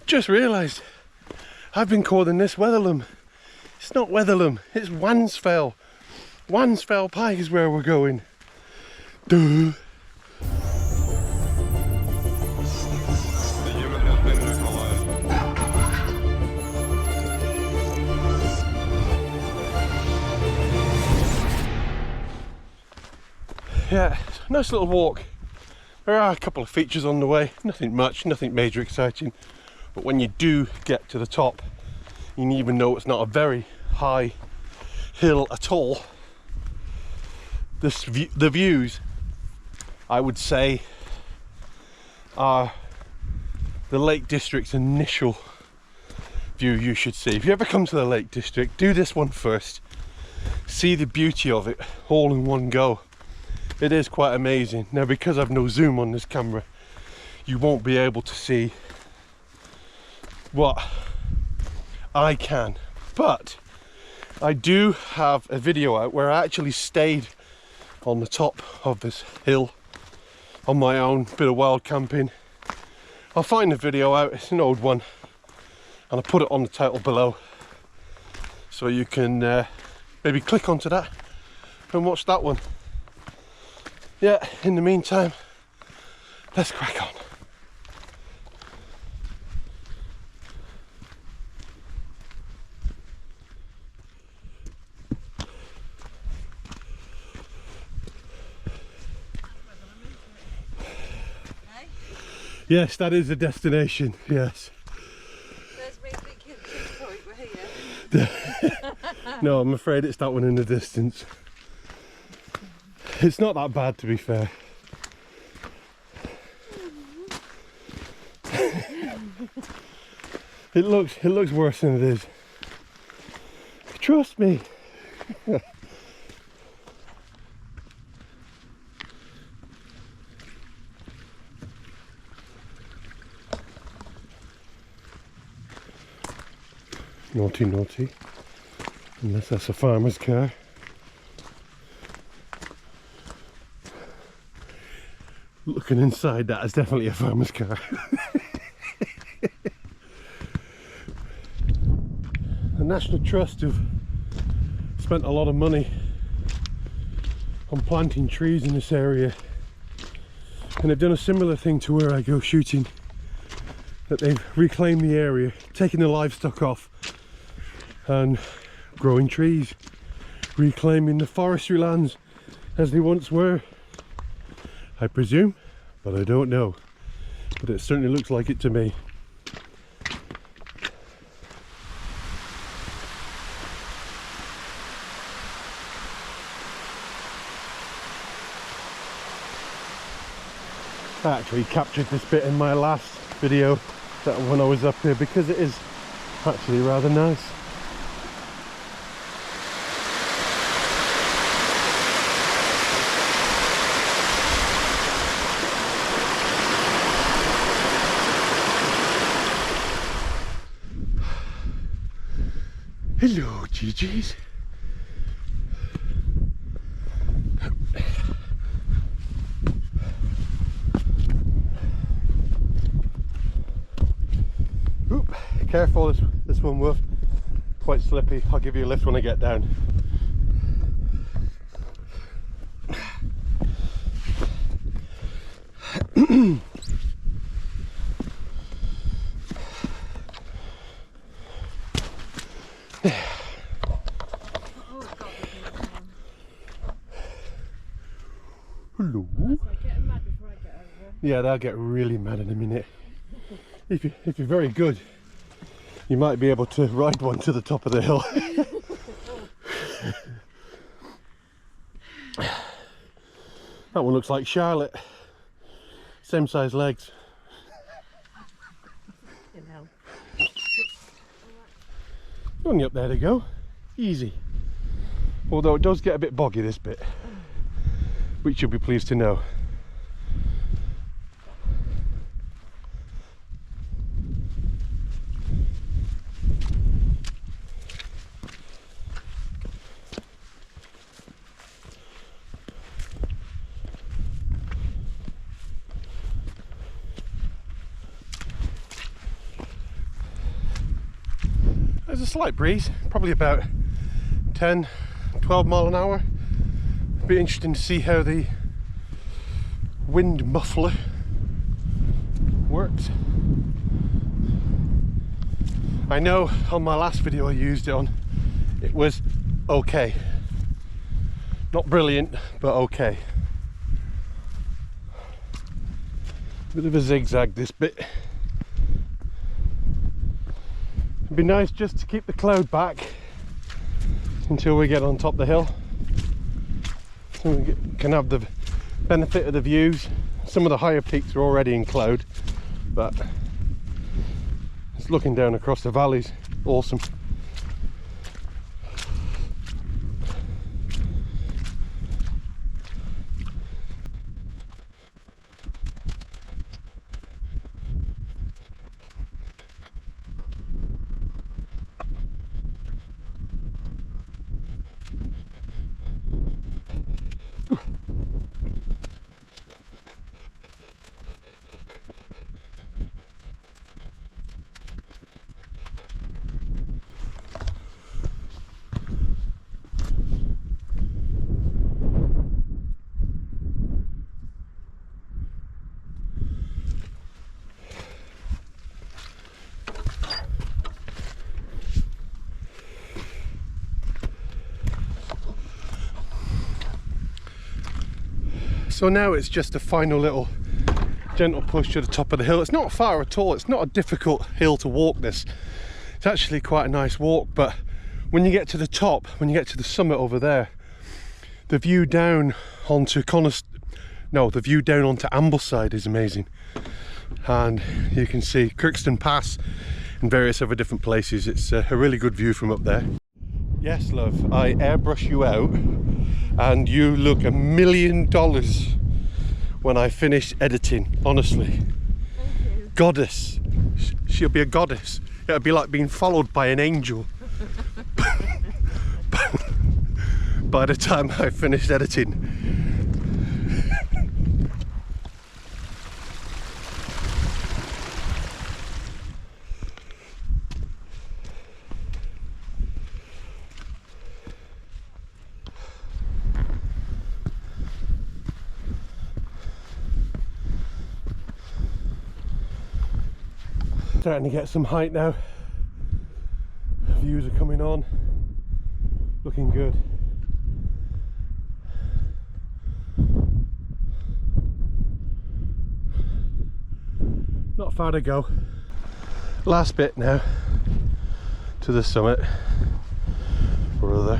Just realised I've been calling this Wetherlam. It's not Wetherlam, it's WANSFELL. WANSFELL Pike is where we're going. Duh. Yeah, nice little walk. There are a couple of features on the way, nothing much, nothing major exciting. But when you do get to the top, and even though it's not a very high hill at all, the views, I would say, are the Lake District's initial view you should see. If you ever come to the Lake District, do this one first. See the beauty of it all in one go. It is quite amazing. Now, because I've no zoom on this camera, you won't be able to see what I can, but I do have a video out where I actually stayed on the top of this hill on my own, bit of wild camping. I'll find the video out, it's an old one, and I'll put it on the title below so you can maybe click onto that and watch that one. Yeah, in the meantime, let's crack on. Yes, that is the destination, yes. There's me thinking at this point we're here. No, I'm afraid it's that one in the distance. It's not that bad, to be fair. It looks worse than it is. Trust me. Naughty, naughty. Unless that's a farmer's car. Looking inside, that is definitely a farmer's car. The National Trust have spent a lot of money on planting trees in this area, and they've done a similar thing to where I go shooting, that they've reclaimed the area, taken the livestock off and growing trees, reclaiming the forestry lands as they once were, I presume, but I don't know. But it certainly looks like it to me. I actually captured this bit in my last video that when I was up here, because it is actually rather nice. Hello, GG's. Oop, careful, this one, Wolf. Quite slippy. I'll give you a lift when I get down. Hello. Getting mad before I get over. Yeah, they'll get really mad in a minute. If you're very good, you might be able to ride one to the top of the hill. That one looks like Charlotte. Same size legs. You know. Only up there to go. Easy. Although it does get a bit boggy, this bit, which you'll be pleased to know. a slight breeze, probably about 10, 12 mile an hour. Be interesting to see how the wind muffler works. I know on my last video I used it on, it was okay. Not brilliant, but okay. Bit of a zigzag this bit. It'd be nice just to keep the cloud back until we get on top of the hill, so we can have the benefit of the views. Some of the higher peaks are already in cloud, but it's looking down across the valleys, awesome. So now it's just a final little gentle push to the top of the hill. It's not far at all, it's not a difficult hill to walk this. It's actually quite a nice walk, but when you get to the top, when you get to the summit over there, the view down onto the view down onto Ambleside is amazing. And you can see Kirkston Pass and various other different places. It's a really good view from up there. Yes, love, I airbrush you out and you look $1 million when I finish editing, honestly. Thank you. Goddess. She'll be a goddess. It'll be like being followed by an angel. By the time I finished editing. Starting to get some height now. Views are coming on. Looking good. Not far to go. Last bit now to the summit or other.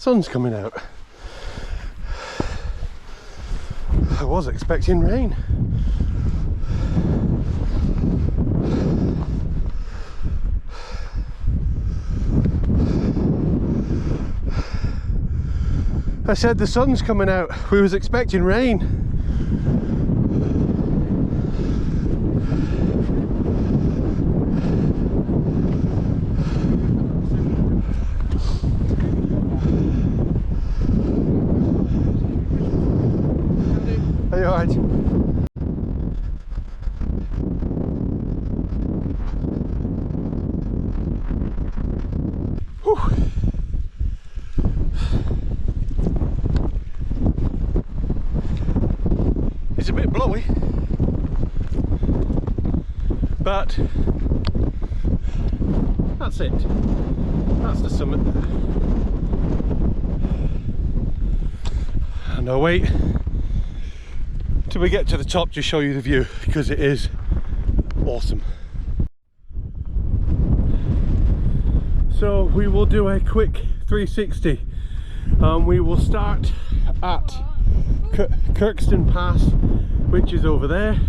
Sun's coming out. I was expecting rain. I said the sun's coming out. We was expecting rain. Are you alright? It's a bit blowy, but that's it. That's the summit. And I'll wait till we get to the top to show you the view, because it is awesome. So we will do a quick 360. We will start at Kirkston Pass, which is over there,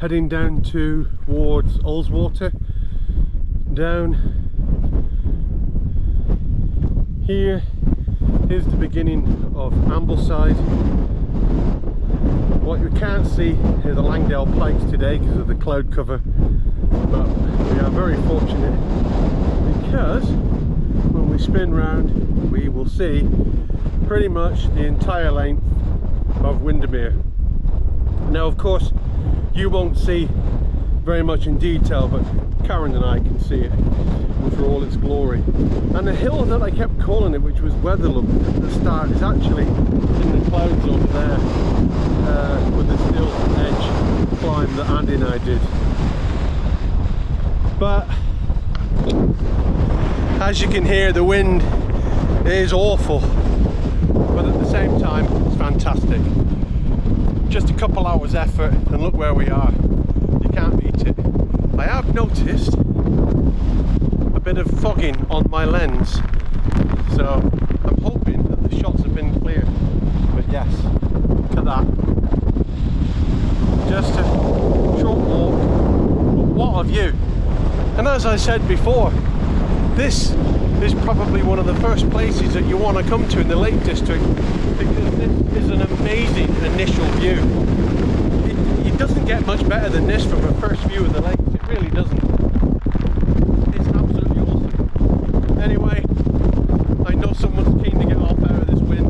heading down towards Ullswater, down Here is the beginning of Ambleside. What you can't see are the Langdale Pikes today because of the cloud cover, but we are very fortunate because when we spin round we will see pretty much the entire length of Windermere. Now of course you won't see very much in detail, but Karen and I can see it for all its glory. And the hill that I kept calling it, which was Weatherlump at the start, is actually in the clouds over there with the still edge climb that Andy and I did. But as you can hear, the wind is awful, but at the same time it's fantastic. Just a couple hours effort and look where we are. You can't beat it. I have noticed a bit of fogging on my lens, so I'm hoping that the shots have been clear. But yes, look at that. Just a short walk, but what a view. And as I said before, this is probably one of the first places that you want to come to in the Lake District, because this is an amazing initial view. It doesn't get much better than this from a first view of the lake. It really doesn't. It's absolutely awesome. Anyway, I know someone's keen to get off out of this wind,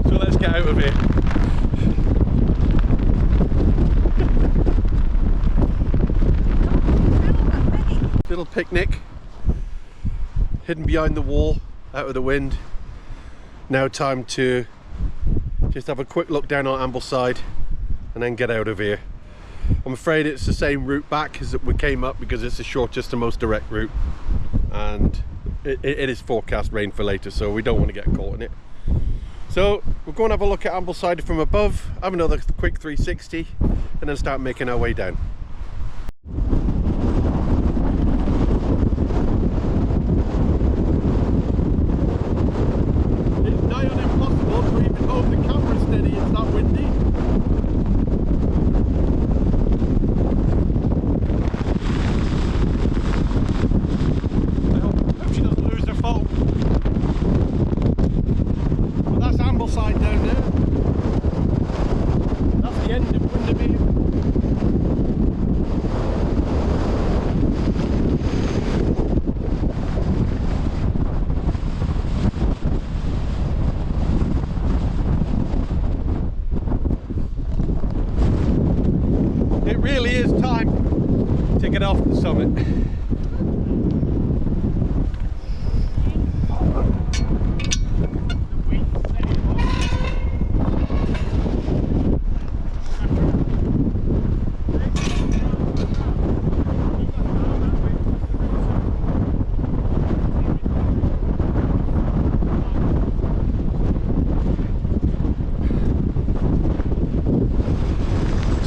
so let's get out of here. Little picnic, hidden behind the wall, out of the wind. Now time to just have a quick look down on Ambleside and then get out of here. I'm afraid it's the same route back as we came up because it's the shortest and most direct route, and it is forecast rain for later, so we don't want to get caught in it. So we're going to have a look at Ambleside from above, have another quick 360 and then start making our way down. It's nigh on impossible to even hold the camera steady, it's that windy. I hope she doesn't lose her phone. But that's Ambleside down there. That's the end of Windermere. It really is time to get off the summit.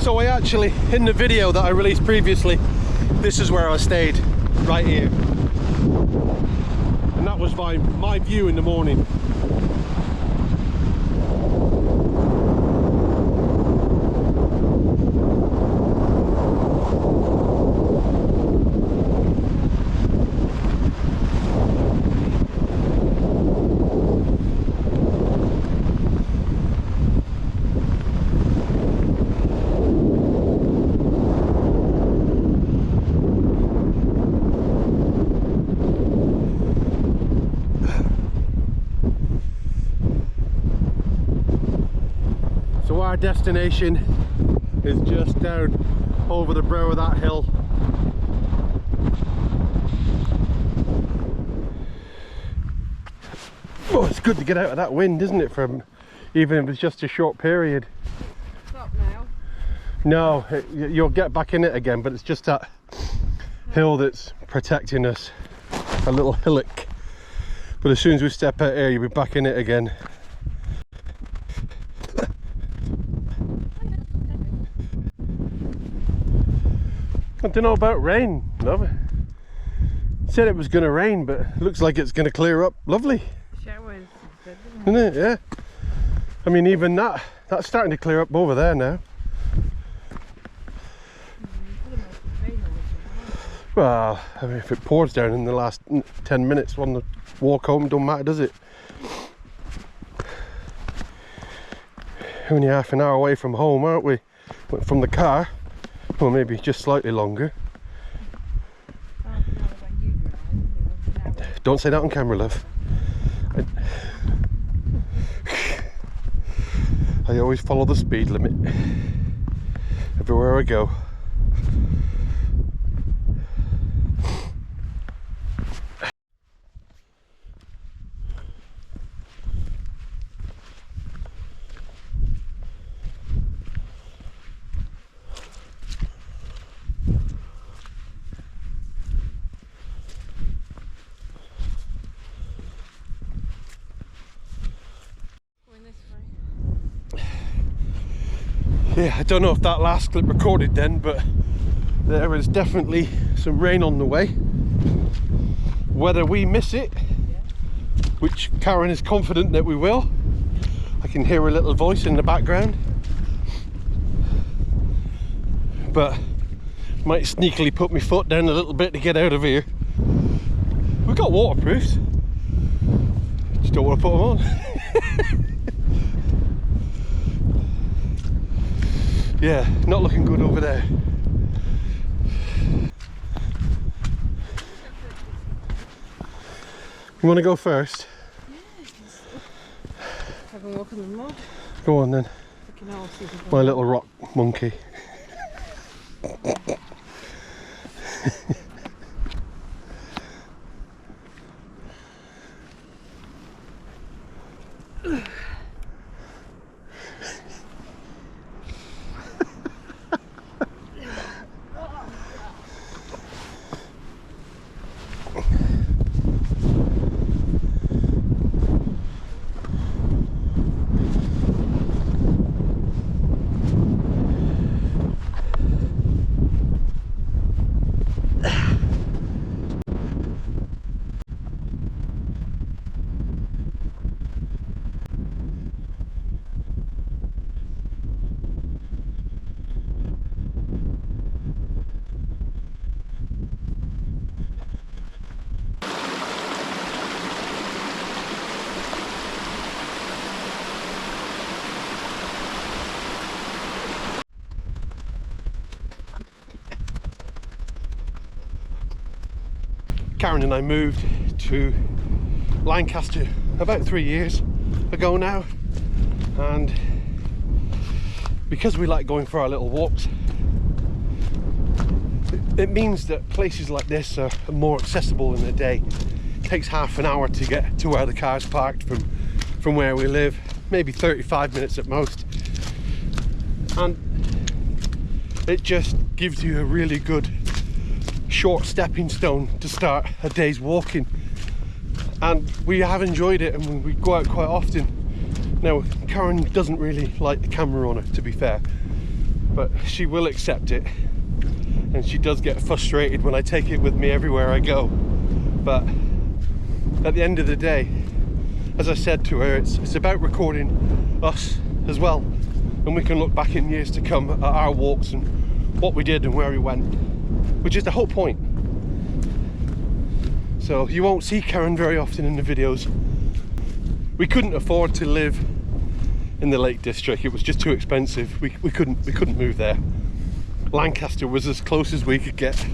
So I actually, in the video that I released previously, this is where I stayed, right here. And that was my view in the morning. Our destination is just down over the brow of that hill. Oh, it's good to get out of that wind, isn't it, from even if it's just a short period. Stop now. No, you'll get back in it again, but it's just that hill that's protecting us, a little hillock. But as soon as we step out here, you'll be back in it again. I don't know about rain, love. Said it was going to rain, but it looks like it's going to clear up. Lovely. Showers. Isn't it? Yeah. I mean, even that's starting to clear up over there now. Well, I mean, if it pours down in the last 10 minutes on the walk home, don't matter, does it? Only half an hour away from home, aren't we? From the car. Well, maybe just slightly longer. Don't say that on camera, love. I always follow the speed limit everywhere I go. Yeah, I don't know if that last clip recorded then, but there is definitely some rain on the way. Whether we miss it, which Karen is confident that we will. I can hear a little voice in the background, but might sneakily put my foot down a little bit to get out of here. We've got waterproofs, just don't want to put them on. Yeah, not looking good over there. You want to go first? Yes. Have a walk in the mud. Go on then. My little rock monkey. Karen and I moved to Lancaster about 3 years ago now, and because we like going for our little walks, it means that places like this are more accessible in the day. It takes half an hour to get to where the car's parked from where we live, maybe 35 minutes at most, and it just gives you a really good short stepping stone to start a day's walking. And we have enjoyed it, and we go out quite often. Now, Karen doesn't really like the camera on her, to be fair, but she will accept it, and she does get frustrated when I take it with me everywhere I go. But at the end of the day, as I said to her, it's about recording us as well, and we can look back in years to come at our walks and what we did and where we went, which is the whole point. So you won't see Karen very often in the videos. We couldn't afford to live in the Lake District. It was just too expensive. We couldn't move there. Lancaster was as close as we could get.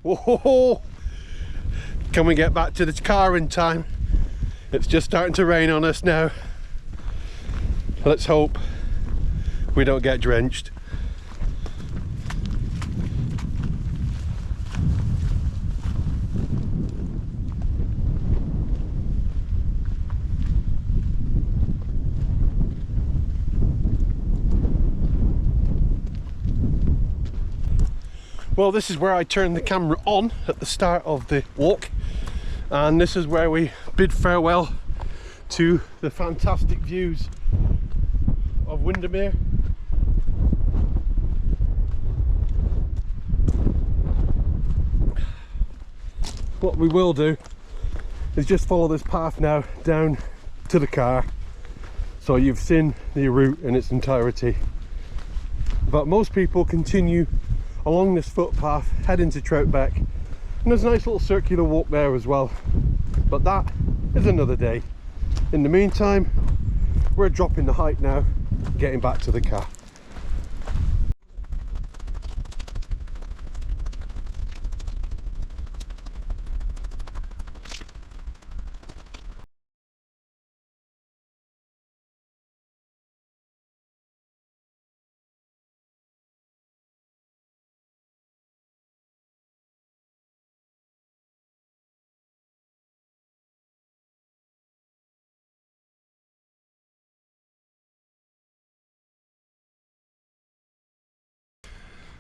Whoa! Can we get back to the car in time? It's just starting to rain on us now. Let's hope we don't get drenched. Well, this is where I turned the camera on at the start of the walk, and this is where we bid farewell to the fantastic views of Windermere. what we will do is just follow this path now down to the car, so you've seen the route in its entirety. But most people continue along this footpath, head into Troutbeck, and there's a nice little circular walk there as well. But that is another day. In the meantime, we're dropping the hike now, getting back to the car.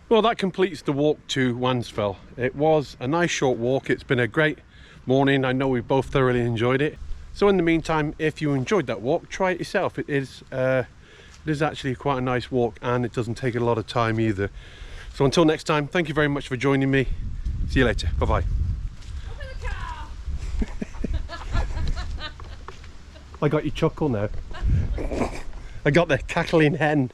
Well, that completes the walk to WANSFELL. It was a nice short walk. It's been a great morning. I know we both thoroughly enjoyed it. So in the meantime, if you enjoyed that walk, try it yourself. It is actually quite a nice walk, and it doesn't take a lot of time either. So until next time, thank you very much for joining me. See you later. Bye-bye. I got your chuckle now. I got the cackling hen.